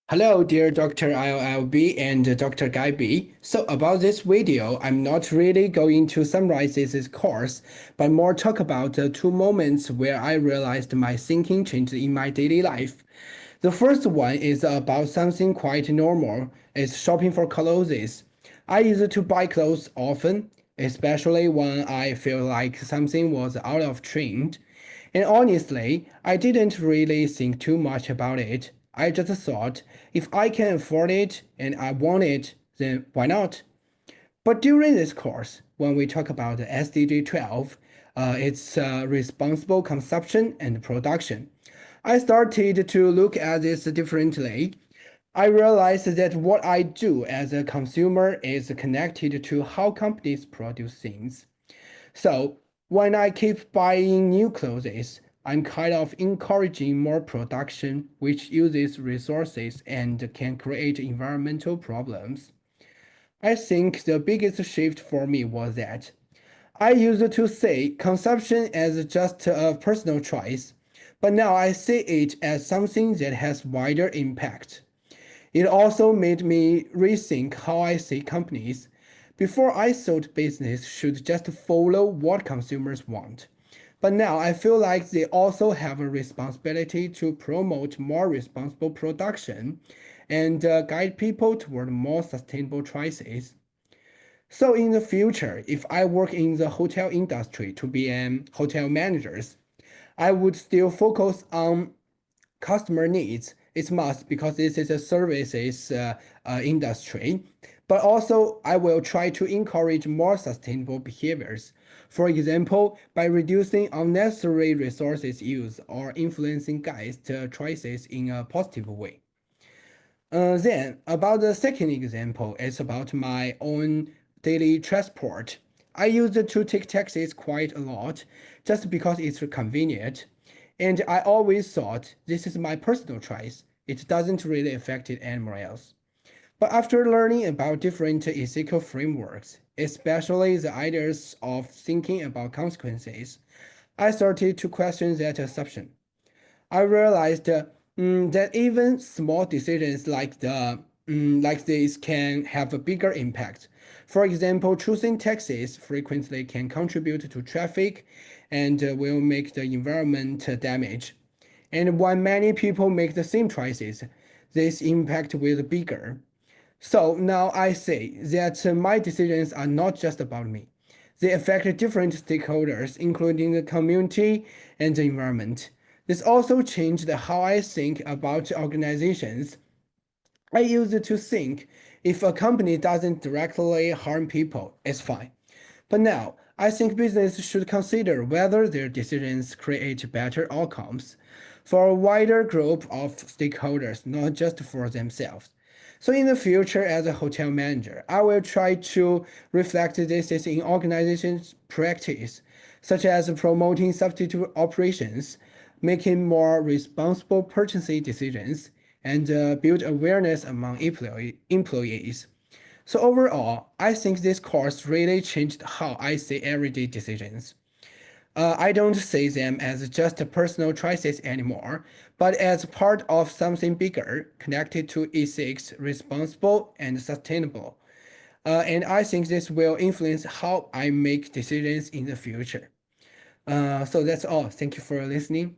Hello, dear Dr. ILLB and Dr. Guy B. So about this video, I'm not really going to summarize this course, but more talk about the two moments where I realized my thinking changed in my daily life. The first one is about something quite normal, is shopping for clothes. I used to buy clothes often, especially when I feel like something was out of trend. And honestly, I didn't really think too much about it. I just thought, if I can afford it and I want it, then why not? But during this course, when we talk about the SDG 12, it's responsible consumption and production. I started to look at this differently. I realized that what I do as a consumer is connected to how companies produce things. So when I keep buying new clothes, I'm kind of encouraging more production, which uses resources and can create environmental problems. I think the biggest shift for me was that I used to see consumption as just a personal choice, but now I see it as something that has wider impact. It also made me rethink how I see companies. Before I thought business should just follow what consumers want. But now I feel like they also have a responsibility to promote more responsible production and guide people toward more sustainable choices. So in the future, if I work in the hotel industry to be an hotel manager, I would still focus on customer needs. It's must because this is a services industry. But also, I will try to encourage more sustainable behaviors. For example, by reducing unnecessary resources use or influencing guest choices in a positive way. Then, about the second example, it's about my own daily transport. I used to take taxis quite a lot just because it's convenient. And I always thought this is my personal choice. It doesn't really affect anyone else. But after learning about different ethical frameworks, especially the ideas of thinking about consequences, I started to question that assumption. I realized that even small decisions like this can have a bigger impact. For example, choosing taxis frequently can contribute to traffic and will make the environment damage. And when many people make the same choices, this impact will be bigger. So now I say that my decisions are not just about me. They affect different stakeholders, including the community and the environment. This also changed how I think about organizations. I used to think if a company doesn't directly harm people, it's fine. But now, I think business should consider whether their decisions create better outcomes for a wider group of stakeholders, not just for themselves. So in the future, as a hotel manager, I will try to reflect this in organization's practice, such as promoting substitute operations, making more responsible purchasing decisions, and build awareness among employees. So overall, I think this course really changed how I see everyday decisions. I don't see them as just personal choices anymore, but as part of something bigger, connected to ethics, responsible, and sustainable. And I think this will influence how I make decisions in the future. So that's all. Thank you for listening.